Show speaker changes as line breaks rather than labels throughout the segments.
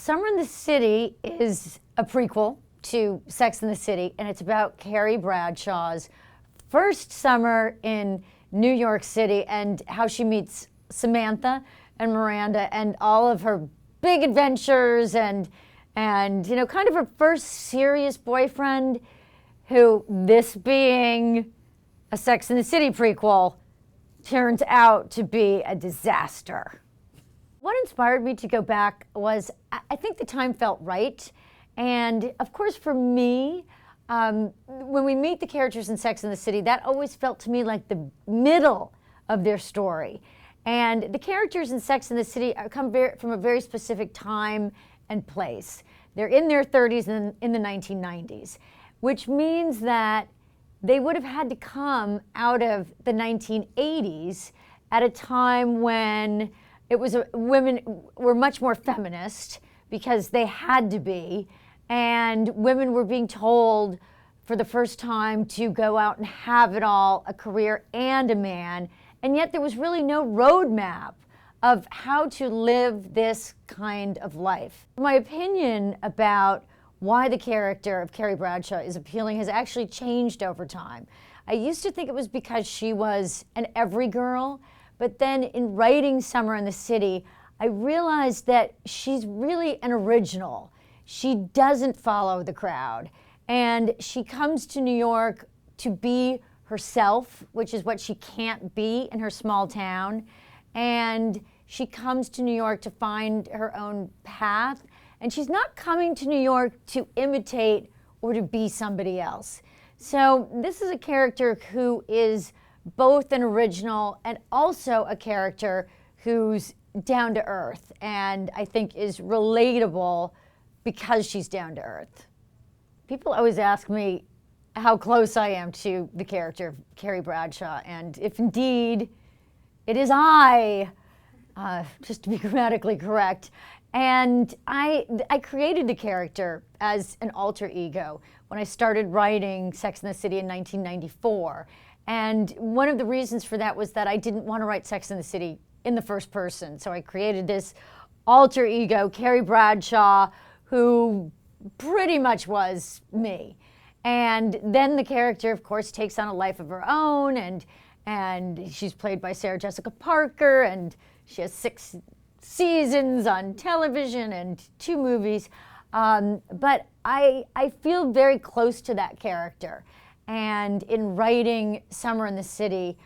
Summer in the City is a prequel to Sex and the City, and it's about Carrie Bradshaw's first summer in New York City and how she meets Samantha and Miranda and all of her big adventures and you know, kind of her first serious boyfriend, who, this being a Sex and the City prequel, turned out to be a disaster. What inspired me to go back was, I think the time felt right. And of course, for me, when we meet the characters in Sex and the City, that always felt to me like the middle of their story. And the characters in Sex and the City come from a very specific time and place. They're in their 30s and in the 1990s, which means that they would have had to come out of the 1980s at a time when women were much more feminist because they had to be, and women were being told for the first time to go out and have it all, a career and a man, and yet there was really no roadmap of how to live this kind of life. My opinion about why the character of Carrie Bradshaw is appealing has actually changed over time. I used to think it was because she was an every girl, but then in writing Summer in the City, I realized that she's really an original. She doesn't follow the crowd, and she comes to New York to be herself, which is what she can't be in her small town, and she comes to New York to find her own path, and she's not coming to New York to imitate or to be somebody else. So this is a character who is both an original and also a character who's down to earth, and I think is relatable because she's down to earth. People always ask me how close I am to the character of Carrie Bradshaw, and if indeed it is I, just to be grammatically correct. And I created the character as an alter ego when I started writing Sex and the City in 1994. And one of the reasons for that was that I didn't want to write Sex and the City in the first person. So I created this alter ego, Carrie Bradshaw, who pretty much was me. And then the character, of course, takes on a life of her own, and she's played by Sarah Jessica Parker, and she has 6 seasons on television and 2 movies. But I feel very close to that character. And in writing Summer in the City,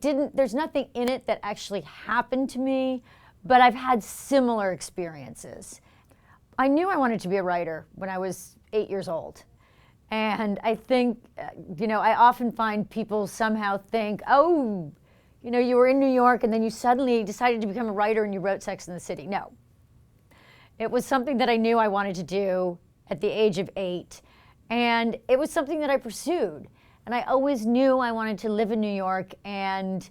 there's nothing in it that actually happened to me, but I've had similar experiences. I knew I wanted to be a writer when I was 8 years old. And I think, you know, I often find people somehow think, oh, you know, you were in New York and then you suddenly decided to become a writer and you wrote Sex and the City. No. It was something that I knew I wanted to do at the age of 8. And it was something that I pursued. And I always knew I wanted to live in New York and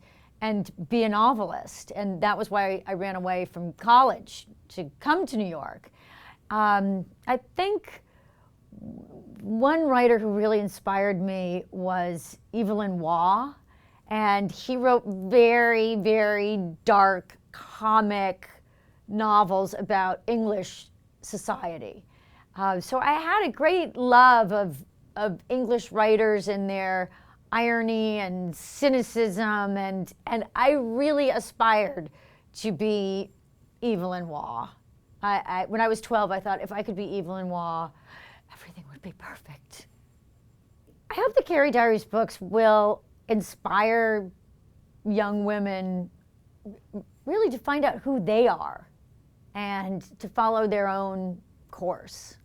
be a novelist. And that was why I ran away from college to come to New York. I think one writer who really inspired me was Evelyn Waugh. And he wrote very, very dark comic novels about English society. So I had a great love of English writers and their irony and cynicism, and I really aspired to be Evelyn Waugh. When I was 12, I thought if I could be Evelyn Waugh, everything would be perfect. I hope the Carrie Diaries books will inspire young women really to find out who they are and to follow their own course.